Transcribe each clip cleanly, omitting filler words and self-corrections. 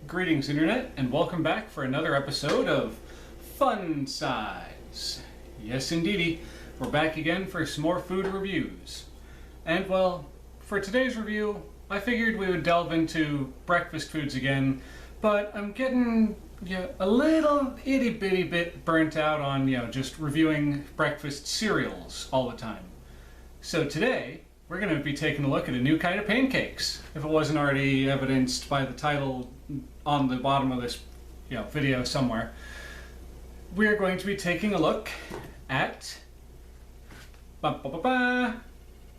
Greetings Internet, and welcome back for another episode of Fun Size. Yes indeedy, we're back again for some more food reviews. And well, for today's review, I figured we would delve into breakfast foods again, but I'm getting a little itty bitty bit burnt out on just reviewing breakfast cereals all the time. So today, we're going to be taking a look at a new kind of pancakes, if it wasn't already evidenced by the title on the bottom of this video somewhere. We are going to be taking a look at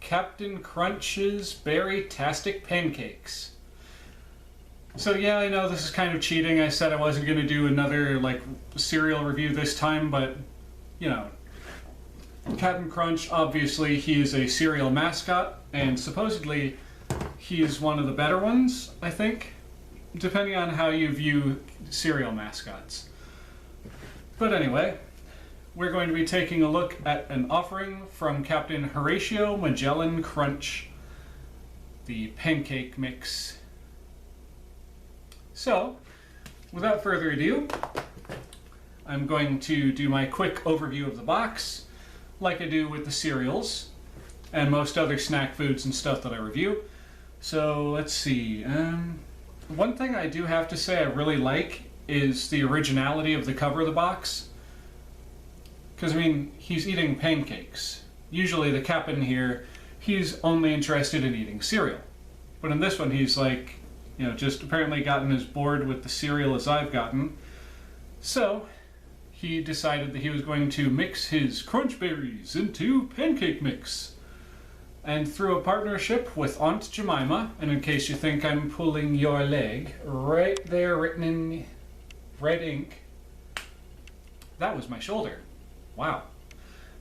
Captain Crunch's Berrytastic Pancakes. So yeah, I know this is kind of cheating. I said I wasn't going to do another cereal review this time, but Captain Crunch, obviously he is a cereal mascot, and supposedly he is one of the better ones, I think, depending on how you view cereal mascots. But anyway, we're going to be taking a look at an offering from Captain Horatio Magellan Crunch, the pancake mix. So, without further ado, I'm going to do my quick overview of the box, like I do with the cereals and most other snack foods and stuff that I review. So let's see. One thing I do have to say I really like is the originality of the cover of the box. Because, I mean, he's eating pancakes. Usually the captain here, he's only interested in eating cereal. But in this one, he's just apparently gotten as bored with the cereal as I've gotten. So he decided that he was going to mix his crunch berries into pancake mix. And through a partnership with Aunt Jemima, and in case you think I'm pulling your leg, right there written in red ink, that was my shoulder. Wow.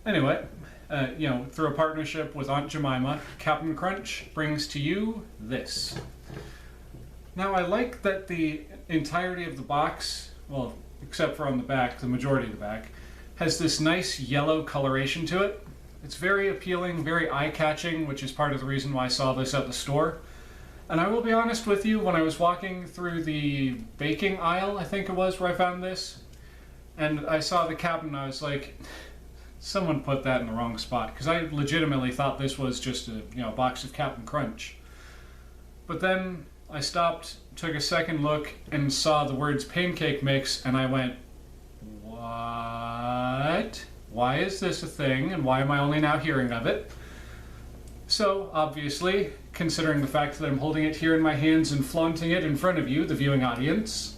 Anyway, through a partnership with Aunt Jemima, Captain Crunch brings to you this. Now I like that the entirety of the box, well, except for on the back, the majority of the back, has this nice yellow coloration to it. It's very appealing, very eye-catching, which is part of the reason why I saw this at the store. And I will be honest with you, when I was walking through the baking aisle, I think it was, where I found this, and I saw the captain, I was like, someone put that in the wrong spot, because I legitimately thought this was just a box of Captain Crunch. But then I stopped, took a second look, and saw the words pancake mix, and I went, what? Why is this a thing, and why am I only now hearing of it? So, obviously, considering the fact that I'm holding it here in my hands and flaunting it in front of you, the viewing audience,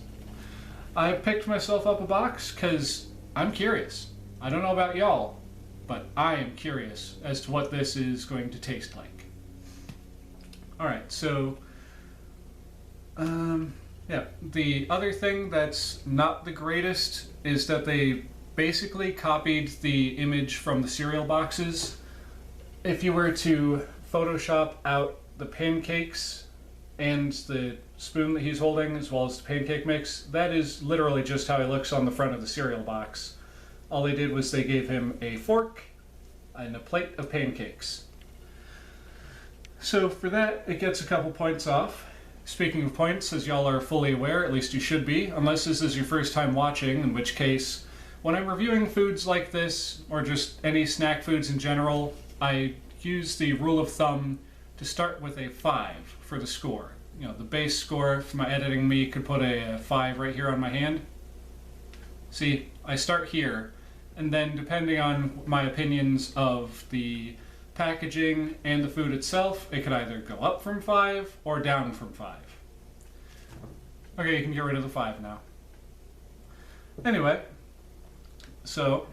I picked myself up a box because I'm curious. I don't know about y'all, but I am curious as to what this is going to taste like. Alright, so the other thing that's not the greatest is that they basically copied the image from the cereal boxes. If you were to Photoshop out the pancakes and the spoon that he's holding, as well as the pancake mix, that is literally just how he looks on the front of the cereal box. All they did was they gave him a fork and a plate of pancakes. So for that, it gets a couple points off. Speaking of points, as y'all are fully aware, at least you should be, unless this is your first time watching, in which case, when I'm reviewing foods like this, or just any snack foods in general, I use the rule of thumb to start with a 5 for the score. The base score for my editing me could put a 5 right here on my hand. See, I start here, and then depending on my opinions of the packaging and the food itself, it could either go up from 5 or down from 5. Okay, you can get rid of the 5 now. Anyway, so,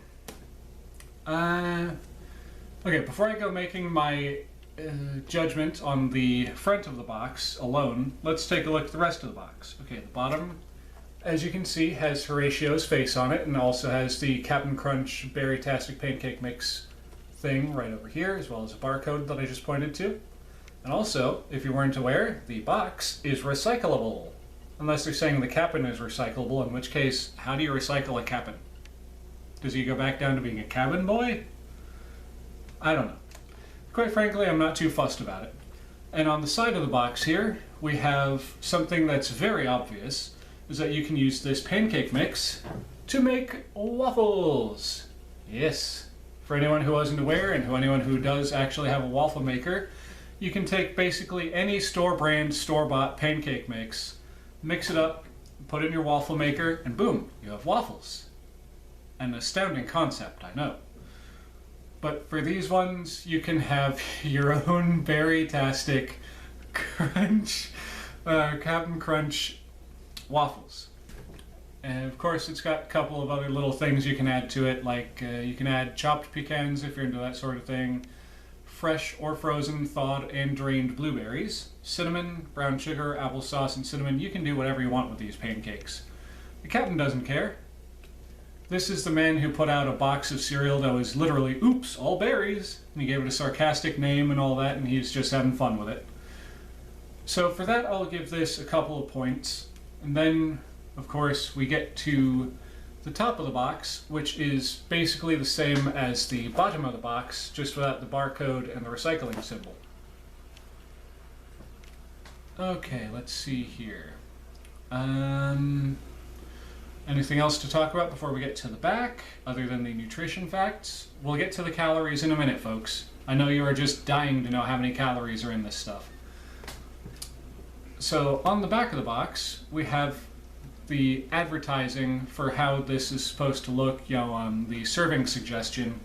okay, before I go making my judgment on the front of the box alone, let's take a look at the rest of the box. Okay, the bottom, as you can see, has Horatio's face on it, and also has the Captain Crunch Berrytastic Pancake Mix thing right over here, as well as a barcode that I just pointed to. And also, if you weren't aware, the box is recyclable. Unless they're saying the captain is recyclable, in which case, how do you recycle a captain? Does he go back down to being a cabin boy? I don't know. Quite frankly, I'm not too fussed about it. And on the side of the box here, we have something that's very obvious, is that you can use this pancake mix to make waffles. Yes, for anyone who wasn't aware and anyone who does actually have a waffle maker, you can take basically any store brand, store-bought pancake mix, mix it up, put it in your waffle maker, and boom, you have waffles. An astounding concept, I know. But for these ones, you can have your own Berrytastic Crunch, Captain Crunch waffles. And of course, it's got a couple of other little things you can add to it, like you can add chopped pecans if you're into that sort of thing, fresh or frozen, thawed and drained blueberries, cinnamon, brown sugar, applesauce, and cinnamon. You can do whatever you want with these pancakes. The captain doesn't care. This is the man who put out a box of cereal that was literally, oops, all berries, and he gave it a sarcastic name and all that, and he's just having fun with it. So for that, I'll give this a couple of points, and then, of course, we get to the top of the box, which is basically the same as the bottom of the box, just without the barcode and the recycling symbol. Okay, let's see here. Anything else to talk about before we get to the back, other than the nutrition facts? We'll get to the calories in a minute, folks. I know you are just dying to know how many calories are in this stuff. So, on the back of the box, we have the advertising for how this is supposed to look, the serving suggestion,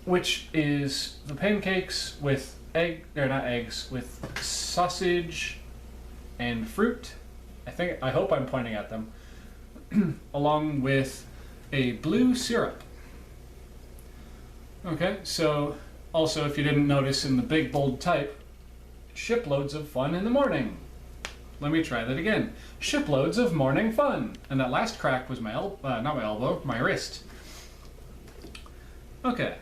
which is the pancakes with with sausage and fruit. I hope I'm pointing at them. Along with a blue syrup. Okay, so also if you didn't notice in the big bold type, shiploads of fun in the morning. Let me try that again. Shiploads of morning fun. And that last crack was not my elbow, my wrist. Okay.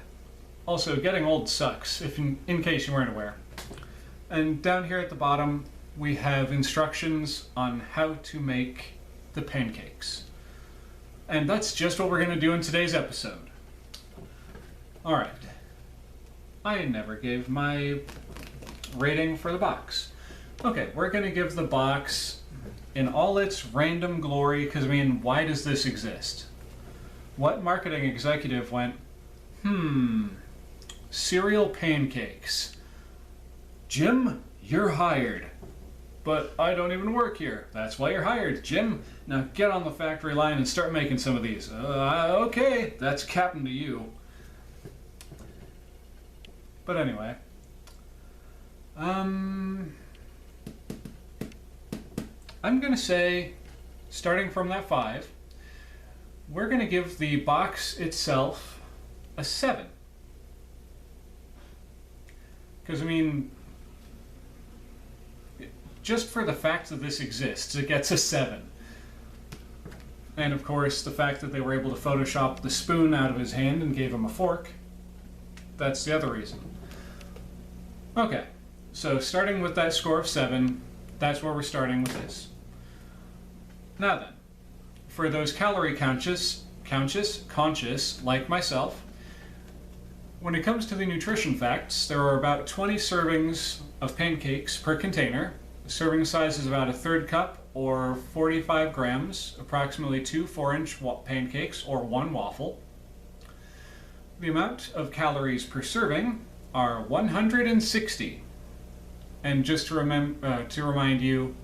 Also, getting old sucks, in case you weren't aware. And down here at the bottom, we have instructions on how to make the pancakes. And that's just what we're going to do in today's episode. Alright. I never gave my rating for the box. Okay, we're going to give the box in all its random glory, because, why does this exist? What marketing executive went, cereal pancakes. Jim, you're hired. But I don't even work here. That's why you're hired, Jim. Now get on the factory line and start making some of these. Okay, that's captain to you. But anyway. I'm going to say, starting from that 5, we're going to give the box itself a 7. Because, just for the fact that this exists, it gets a 7. And of course, the fact that they were able to Photoshop the spoon out of his hand and gave him a fork, that's the other reason. Okay, so starting with that score of 7, that's where we're starting with this. Now then, for those calorie conscious like myself, when it comes to the nutrition facts, there are about 20 servings of pancakes per container. The serving size is about a 1/3 cup, or 45 grams, approximately 2 4-inch pancakes, or 1 waffle. The amount of calories per serving are 160. And just to remind you,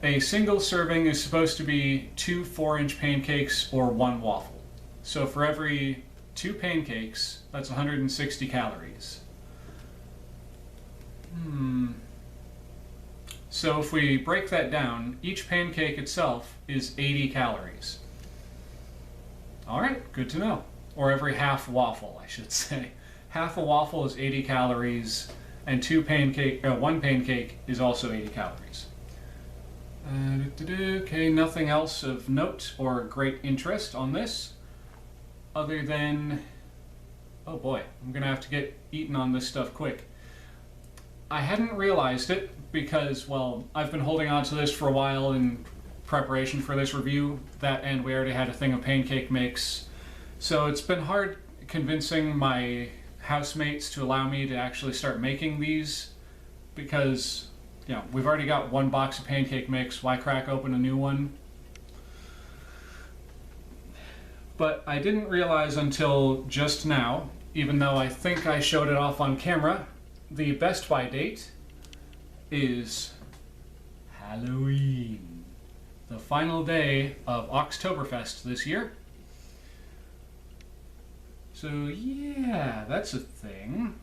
a single serving is supposed to be 2 4-inch pancakes or 1 waffle. So for every 2 pancakes, that's 160 calories. So if we break that down, each pancake itself is 80 calories. Alright, good to know. Or every half waffle, I should say. Half a waffle is 80 calories, and 1 pancake is also 80 calories. Okay, nothing else of note or great interest on this, other than, oh boy, I'm gonna have to get eaten on this stuff quick. I hadn't realized it because, well, I've been holding on to this for a while in preparation for this review, and we already had a thing of pancake mix, so it's been hard convincing my housemates to allow me to actually start making these, because we've already got 1 box of pancake mix. Why crack open a new one? But I didn't realize until just now, even though I think I showed it off on camera, the Best By date is Halloween. The final day of Oktoberfest this year. So yeah, that's a thing.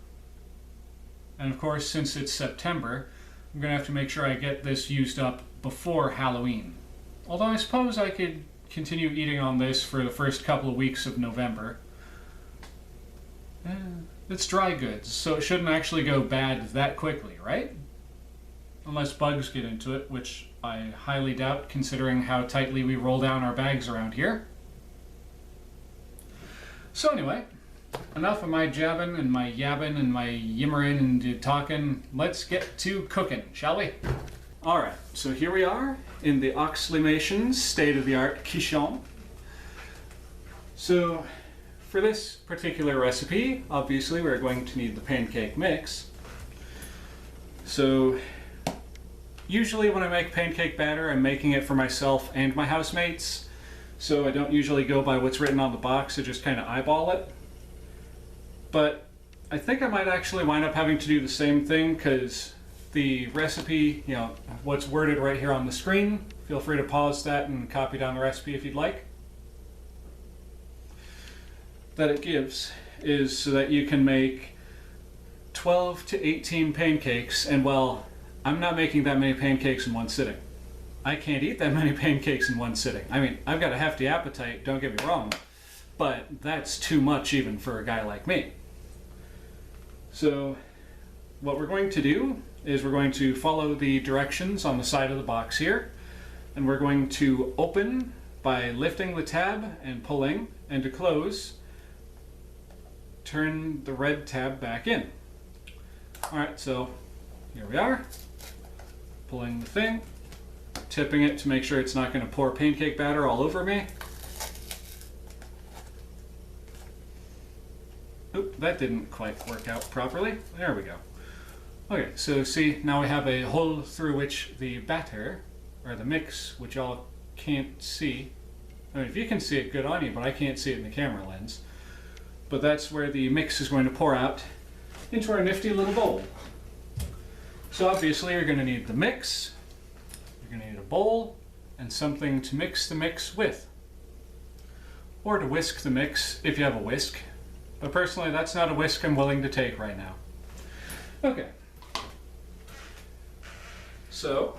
And of course, since it's September, I'm going to have to make sure I get this used up before Halloween. Although I suppose I could continue eating on this for the first couple of weeks of November. It's dry goods, so it shouldn't actually go bad that quickly, right? Unless bugs get into it, which I highly doubt considering how tightly we roll down our bags around here. So anyway, enough of my jabbing and my yabbing and my yimmering and talking. Let's get to cooking, shall we? Alright, so here we are in the Oxleymations state-of-the-art quichon. So for this particular recipe, obviously we're going to need the pancake mix. So usually when I make pancake batter, I'm making it for myself and my housemates. So I don't usually go by what's written on the box, I just kind of eyeball it. But I think I might actually wind up having to do the same thing because the recipe, you know, what's worded right here on the screen, feel free to pause that and copy down the recipe if you'd like. That it gives is so that you can make 12 to 18 pancakes, and well, I'm not making that many pancakes in one sitting. I can't eat that many pancakes in one sitting. I mean, I've got a hefty appetite, don't get me wrong, but that's too much even for a guy like me. So what we're going to do is we're going to follow the directions on the side of the box here, and we're going to open by lifting the tab and pulling, and to close, turn the red tab back in. Alright, so here we are, pulling the thing, tipping it to make sure it's not going to pour pancake batter all over me. Oop, that didn't quite work out properly. There we go. Okay, so see, now we have a hole through which the batter, or the mix, which y'all can't see. I mean, if you can see it, good on you, but I can't see it in the camera lens. But that's where the mix is going to pour out into our nifty little bowl. So obviously you're going to need the mix, you're going to need a bowl, and something to mix the mix with. Or to whisk the mix, if you have a whisk. But personally, that's not a whisk I'm willing to take right now. Okay. So,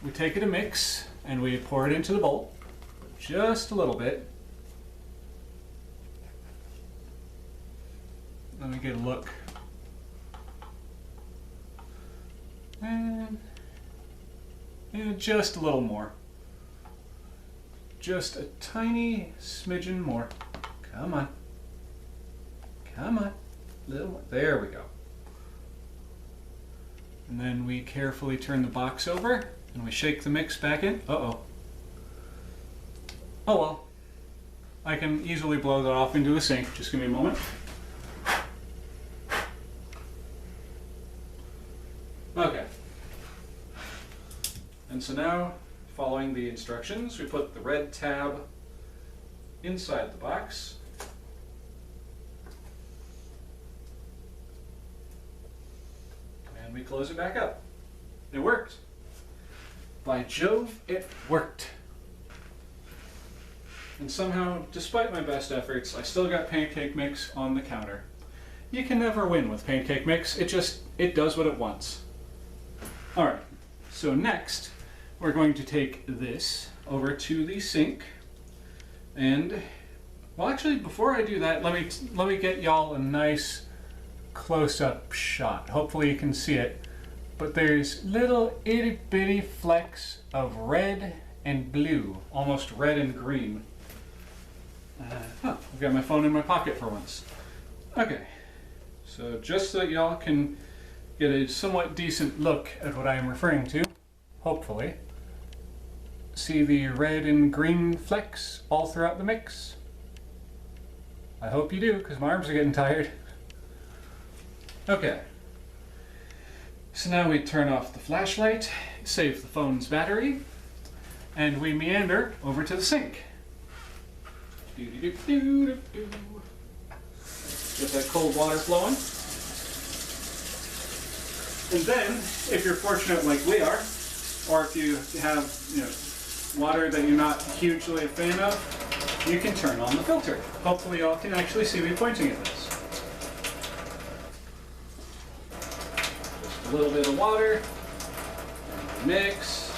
we take it a mix, and we pour it into the bowl. Just a little bit. Let me get a look. And just a little more. Just a tiny smidgen more. Come on. Come on. Little more. There we go. And then we carefully turn the box over and we shake the mix back in. Uh-oh. Oh well. I can easily blow that off into the sink. Just give me a moment. Okay. And so now, following the instructions, we put the red tab inside the box. And we close it back up. It worked. By Jove, it worked. And somehow, despite my best efforts, I still got pancake mix on the counter. You can never win with pancake mix. It does what it wants. Alright, so next we're going to take this over to the sink, and well, actually before I do that, let me get y'all a nice close-up shot. Hopefully you can see it, but there's little itty bitty flecks of red and blue, almost red and green. I've got my phone in my pocket for once. Okay, so just so that y'all can get a somewhat decent look at what I am referring to, hopefully. See the red and green flecks all throughout the mix? I hope you do, because my arms are getting tired. Okay. So now we turn off the flashlight, save the phone's battery, and we meander over to the sink. Get that cold water flowing. And then, if you're fortunate like we are, or if you have, water that you're not hugely a fan of, you can turn on the filter. Hopefully y'all can actually see me pointing at this. Just a little bit of water, and mix.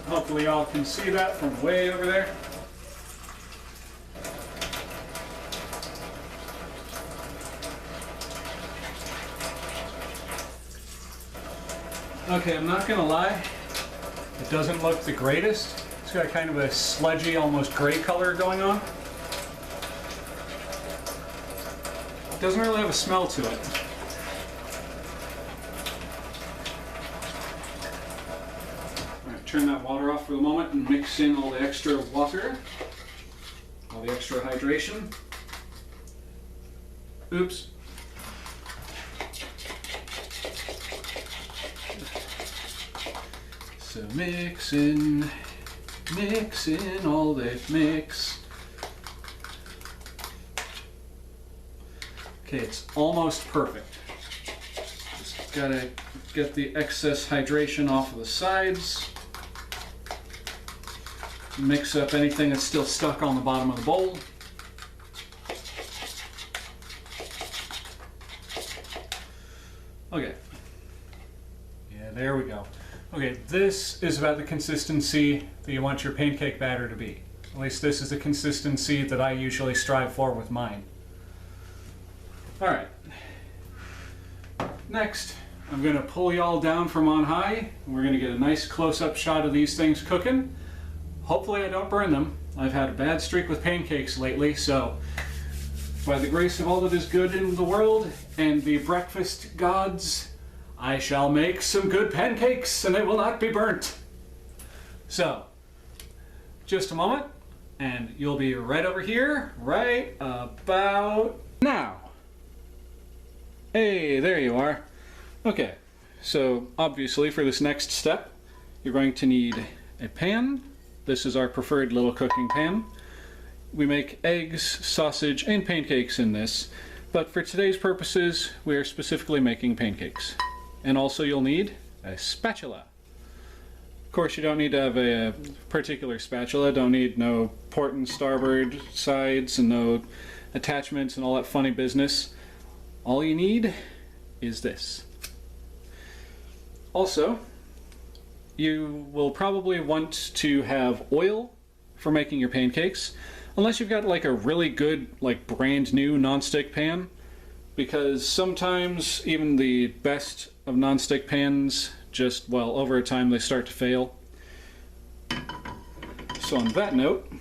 Hopefully y'all can see that from way over there. Okay, I'm not gonna lie, it doesn't look the greatest. It's got kind of a sludgy, almost gray color going on. It doesn't really have a smell to it. Alright, turn that water off for the moment and mix in all the extra water, all the extra hydration. Oops. So mix in all that mix. Okay, it's almost perfect. Just gotta get the excess hydration off of the sides. Mix up anything that's still stuck on the bottom of the bowl. Okay. Yeah, there we go. Okay, this is about the consistency that you want your pancake batter to be. At least this is the consistency that I usually strive for with mine. Alright. Next, I'm going to pull y'all down from on high. We're going to get a nice close-up shot of these things cooking. Hopefully I don't burn them. I've had a bad streak with pancakes lately, so by the grace of all that is good in the world and the breakfast gods, I shall make some good pancakes and they will not be burnt. So, just a moment and you'll be right over here, right about now. Hey, there you are. Okay, so obviously for this next step, you're going to need a pan. This is our preferred little cooking pan. We make eggs, sausage, and pancakes in this, but for today's purposes, we are specifically making pancakes. And also you'll need a spatula. Of course you don't need to have a particular spatula, don't need no port and starboard sides and no attachments and all that funny business. All you need is this. Also, you will probably want to have oil for making your pancakes, unless you've got like a really good, like brand new nonstick pan, because sometimes even the best of nonstick pans just, well, over time they start to fail. So on that note, I'm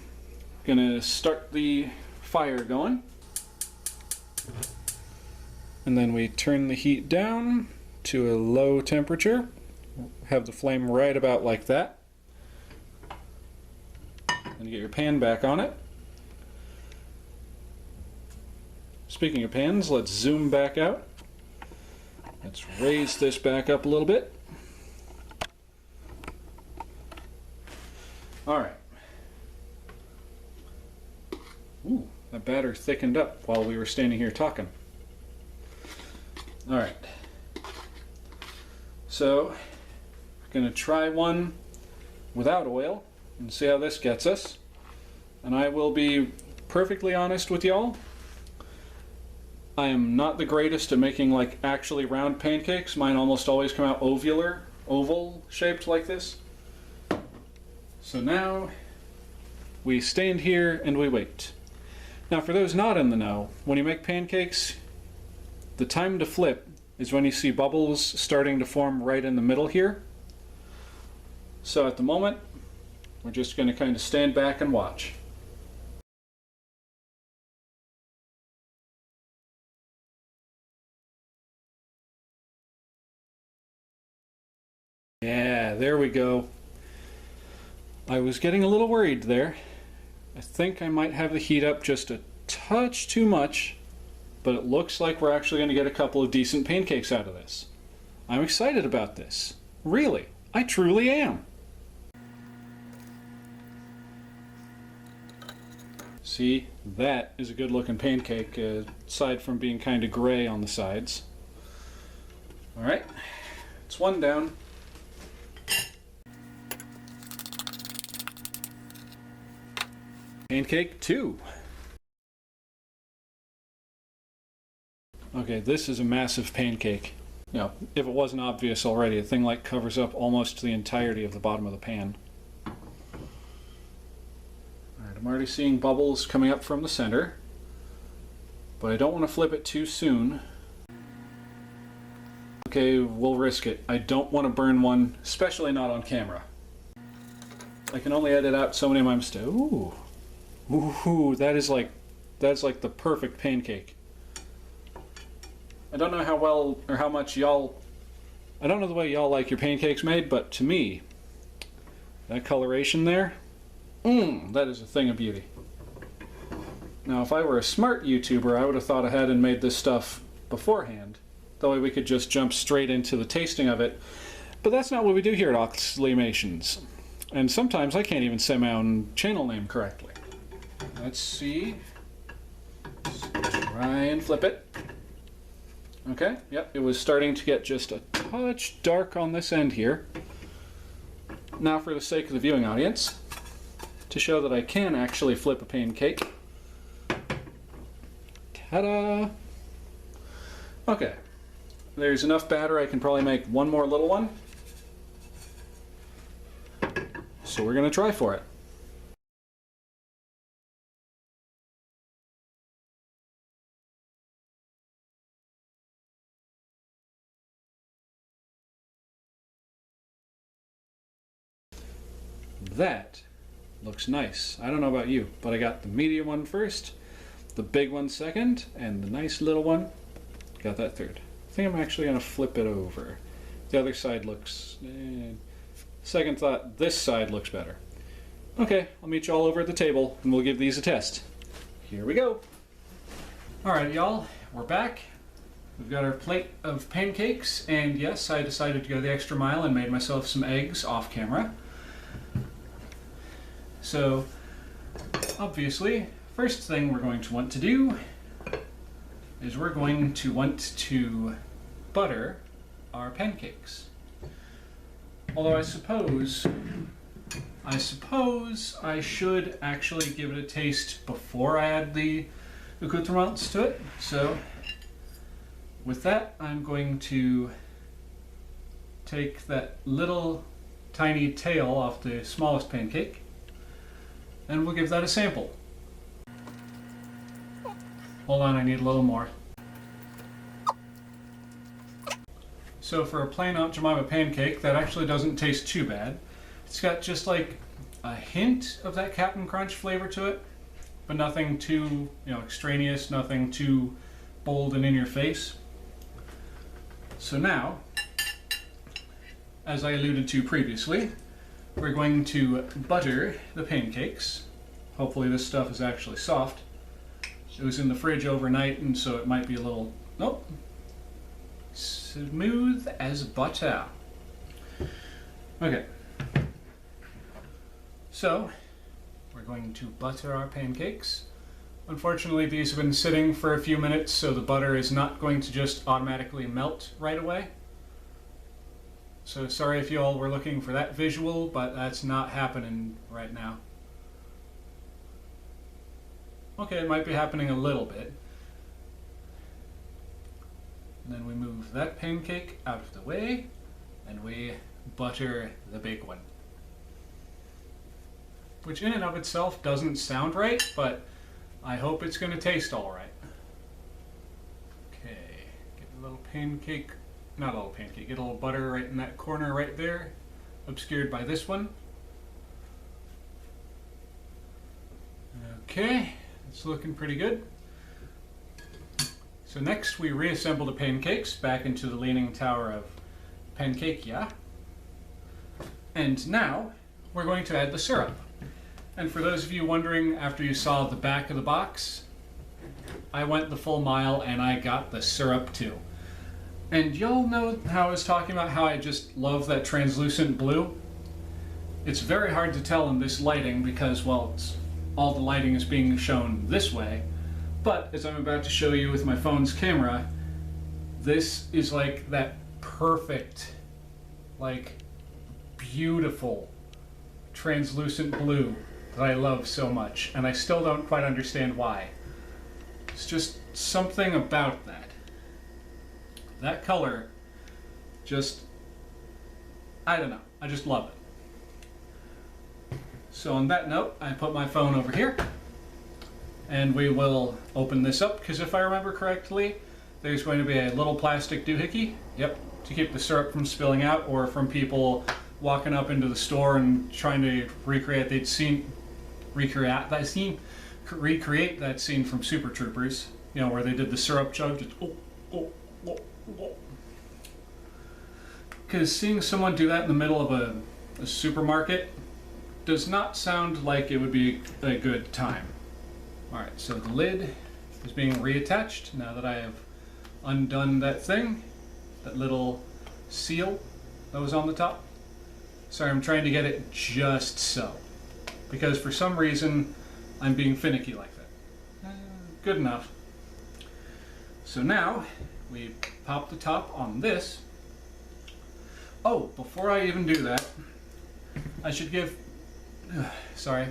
gonna start the fire going. And then we turn the heat down to a low temperature. Have the flame right about like that. And get your pan back on it. Speaking of pans, let's zoom back out. Let's raise this back up a little bit. Alright. Ooh, that batter thickened up while we were standing here talking. Alright. So, I'm going to try one without oil and see how this gets us. And I will be perfectly honest with y'all. I am not the greatest at making like actually round pancakes. Mine almost always come out oval shaped like this. So now we stand here and we wait. Now for those not in the know, when you make pancakes, the time to flip is when you see bubbles starting to form right in the middle here. So at the moment, we're just going to kind of stand back and watch. Yeah, there we go. I was getting a little worried there. I think I might have the heat up just a touch too much, but it looks like we're actually going to get a couple of decent pancakes out of this. I'm excited about this. Really, I truly am. See, that is a good looking pancake, aside from being kind of gray on the sides. Alright, it's one down. Pancake 2. Okay, this is a massive pancake. You know, if it wasn't obvious already, the thing like covers up almost the entirety of the bottom of the pan. Alright, I'm already seeing bubbles coming up from the center, but I don't want to flip it too soon. Okay, we'll risk it. I don't want to burn one, especially not on camera. I can only edit out so many of my mistakes. Ooh. Ooh, that's like the perfect pancake. I don't know how well or how much y'all, I don't know the way y'all like your pancakes made, but to me, that coloration there, that is a thing of beauty. Now, if I were a smart YouTuber, I would have thought ahead and made this stuff beforehand. That way we could just jump straight into the tasting of it. But that's not what we do here at Oxleymations. And sometimes I can't even say my own channel name correctly. Let's see. Let's try and flip it. Okay, yep, it was starting to get just a touch dark on this end here. Now, for the sake of the viewing audience, to show that I can actually flip a pancake. Ta-da! Okay, there's enough batter I can probably make one more little one. So we're going to try for it. That looks nice. I don't know about you, but I got the medium one first, the big one second, and the nice little one got that third. I think I'm actually going to flip it over. The other side looks... second thought, this side looks better. Okay, I'll meet you all over at the table, and we'll give these a test. Here we go. Alright, y'all, we're back. We've got our plate of pancakes, and yes, I decided to go the extra mile and made myself some eggs off camera. So, obviously, first thing we're going to want to do is we're going to want to butter our pancakes. Although I suppose I should actually give it a taste before I add the accoutrements to it. So, with that, I'm going to take that little tiny tail off the smallest pancake, and we'll give that a sample. Hold on, I need a little more. So for a plain Aunt Jemima pancake, that actually doesn't taste too bad. It's got just like a hint of that Cap'n Crunch flavor to it, but nothing too, extraneous, nothing too bold and in your face. So now, as I alluded to previously, we're going to butter the pancakes. Hopefully this stuff is actually soft. It was in the fridge overnight, and so it might be a little, nope, smooth as butter. Okay. So, we're going to butter our pancakes. Unfortunately, these have been sitting for a few minutes, so the butter is not going to just automatically melt right away. So sorry if you all were looking for that visual, but that's not happening right now. Okay, it might be happening a little bit. And then we move that pancake out of the way, and we butter the big one. Which in and of itself doesn't sound right, but I hope it's going to taste all right. Okay, get a little pancake. Not a little pancake, get a little butter right in that corner right there, obscured by this one. Okay, it's looking pretty good. So next we reassemble the pancakes back into the Leaning Tower of Pancake, yeah? And now we're going to add the syrup. And for those of you wondering, after you saw the back of the box, I went the full mile and I got the syrup too. And y'all know how I was talking about how I just love that translucent blue? It's very hard to tell in this lighting because, well, it's all the lighting is being shown this way, but as I'm about to show you with my phone's camera, this is like that perfect, like beautiful translucent blue that I love so much, and I still don't quite understand why. It's just something about that. That color just, I don't know, I just love it. So on that note, I put my phone over here, and we will open this up, because if I remember correctly, there's going to be a little plastic doohickey, yep, to keep the syrup from spilling out, or from people walking up into the store and trying to recreate that scene from Super Troopers, you know, where they did the syrup chug, just because seeing someone do that in the middle of a supermarket does not sound like it would be a good time. Alright, so the lid is being reattached now that I have undone that thing, that little seal that was on the top. Sorry, I'm trying to get it just so, because for some reason I'm being finicky like that. Good enough. So now we pop the top on this. Oh, before I even do that, I should give, sorry,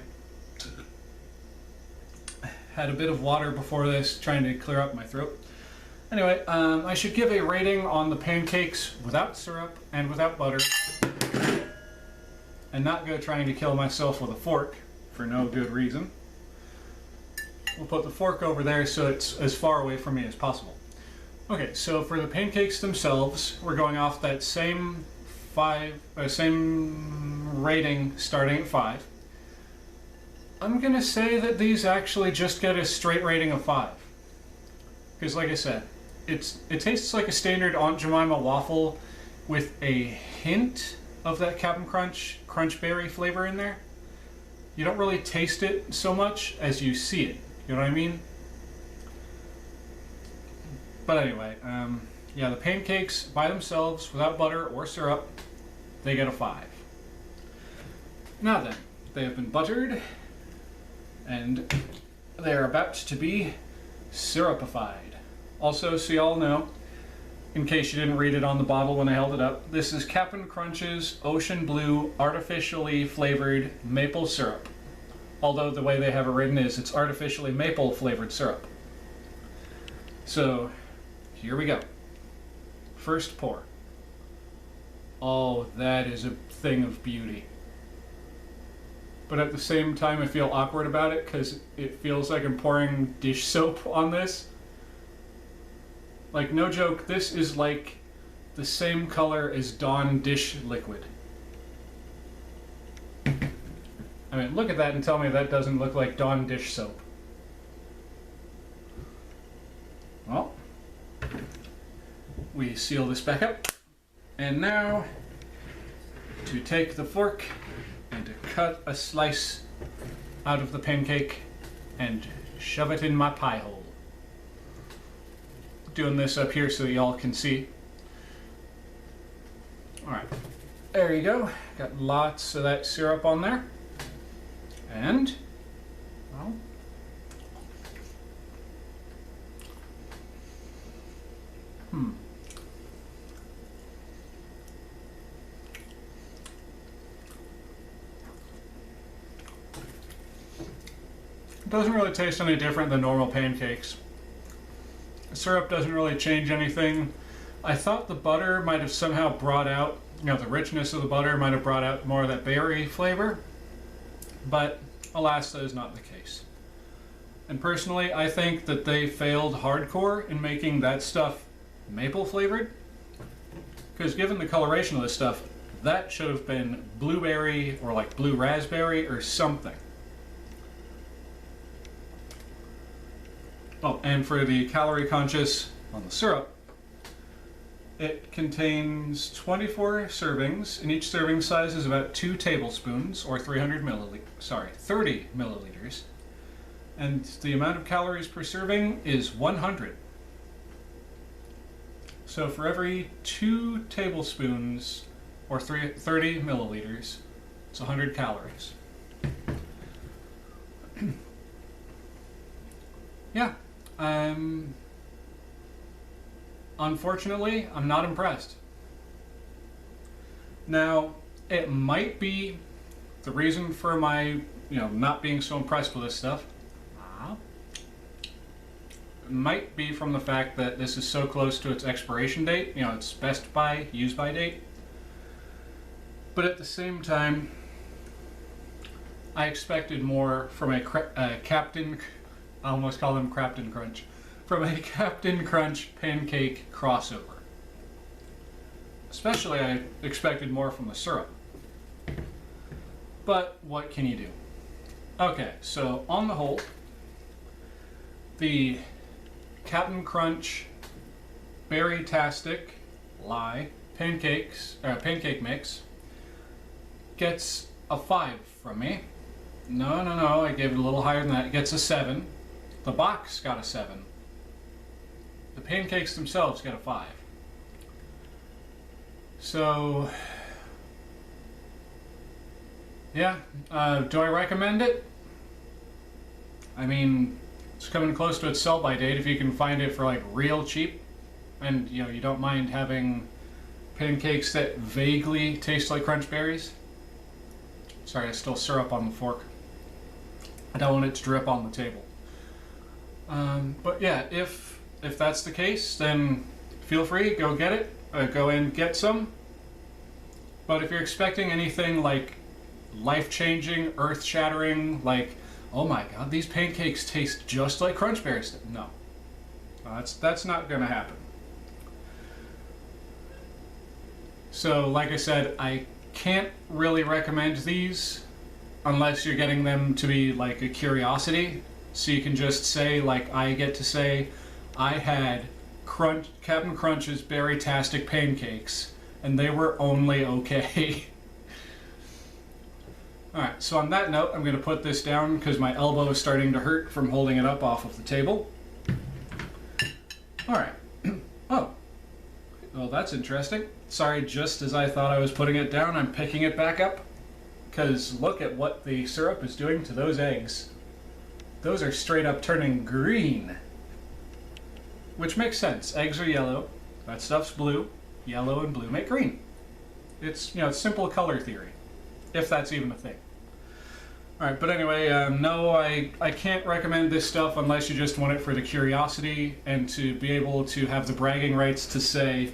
had a bit of water before this, trying to clear up my throat. Anyway, I should give a rating on the pancakes without syrup and without butter, and not go trying to kill myself with a fork for no good reason. We'll put the fork over there so it's as far away from me as possible. Okay, so for the pancakes themselves, we're going off that same rating starting at 5. I'm gonna say that these actually just get a straight rating of 5. Because like I said, it tastes like a standard Aunt Jemima waffle with a hint of that Cap'n Crunch Crunch Berry flavor in there. You don't really taste it so much as you see it. You know what I mean? But anyway, yeah, the pancakes by themselves, without butter or syrup, they get a 5. Now then, they have been buttered, and they are about to be syrupified. Also, so y'all know, in case you didn't read it on the bottle when I held it up, this is Cap'n Crunch's Ocean Blue artificially flavored maple syrup. Although the way they have it written is it's artificially maple flavored syrup. So, here we go. First pour. Oh, that is a thing of beauty. But at the same time I feel awkward about it because it feels like I'm pouring dish soap on this. Like, no joke, this is like the same color as Dawn dish liquid. I mean, look at that and tell me that doesn't look like Dawn dish soap. Well, we seal this back up. And now, to take the fork and to cut a slice out of the pancake and shove it in my pie hole. Doing this up here so y'all can see. Alright, there you go. Got lots of that syrup on there. And, well, it doesn't really taste any different than normal pancakes. The syrup doesn't really change anything. I thought the butter might have somehow brought out, you know, the richness of the butter might have brought out more of that berry flavor, but alas, that is not the case. And personally, I think that they failed hardcore in making that stuff maple flavored, because given the coloration of this stuff, that should have been blueberry or like blue raspberry or something. Oh, and for the calorie conscious on the syrup, it contains 24 servings, and each serving size is about 2 tablespoons or 30 milliliters. And the amount of calories per serving is 100. So for every 2 tablespoons or 30 milliliters, it's 100 calories. yeah, unfortunately, I'm not impressed. Now, it might be the reason for my, not being so impressed with this stuff. It might be from the fact that this is so close to its expiration date, its best by, use by date. But at the same time, I expected more from a Captain, I almost call him Crafton Crunch, from a Captain Crunch pancake crossover. Especially, I expected more from the syrup. But what can you do? Okay, so on the whole, the Captain Crunch Berrytastic pancake mix gets a 5 from me. No, I gave it a little higher than that. It gets a 7. The box got a 7. The pancakes themselves get a 5. So, yeah, do I recommend it? I mean, it's coming close to its sell-by date. If you can find it for like real cheap, and you don't mind having pancakes that vaguely taste like crunch berries. Sorry, I still syrup on the fork. I don't want it to drip on the table. But yeah, if that's the case, then feel free, go get it. Go and get some. But if you're expecting anything like life-changing, earth-shattering, like, oh my god, these pancakes taste just like crunch berries, no. That's not gonna happen. So, like I said, I can't really recommend these unless you're getting them to be like a curiosity. So you can just say, like I get to say, I had Captain Crunch's Berrytastic pancakes, and they were only okay. Alright, so on that note, I'm going to put this down because my elbow is starting to hurt from holding it up off of the table. Alright. Oh. Well, that's interesting. Sorry, just as I thought I was putting it down, I'm picking it back up. Because look at what the syrup is doing to those eggs. Those are straight up turning green. Which makes sense. Eggs are yellow. That stuff's blue. Yellow and blue make green. It's, it's simple color theory. If that's even a thing. Alright, but anyway, no, I can't recommend this stuff unless you just want it for the curiosity and to be able to have the bragging rights to say,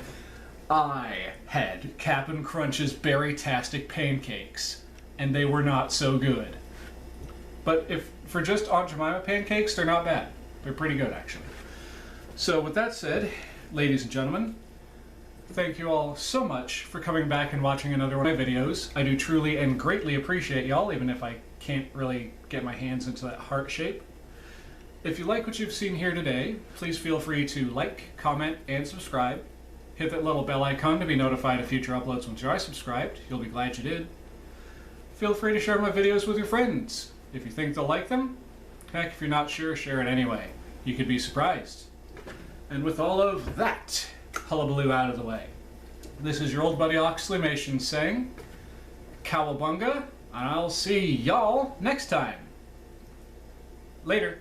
I had Cap'n Crunch's Berrytastic pancakes, and they were not so good. But if for just Aunt Jemima pancakes, they're not bad. They're pretty good, actually. So with that said, ladies and gentlemen, thank you all so much for coming back and watching another one of my videos. I do truly and greatly appreciate y'all, even if I can't really get my hands into that heart shape. If you like what you've seen here today, please feel free to like, comment, and subscribe. Hit that little bell icon to be notified of future uploads once you are subscribed. You'll be glad you did. Feel free to share my videos with your friends. If you think they'll like them, heck, if you're not sure, share it anyway. You could be surprised. And with all of that hullabaloo out of the way, this is your old buddy Oxleymations saying, Cowabunga, and I'll see y'all next time. Later.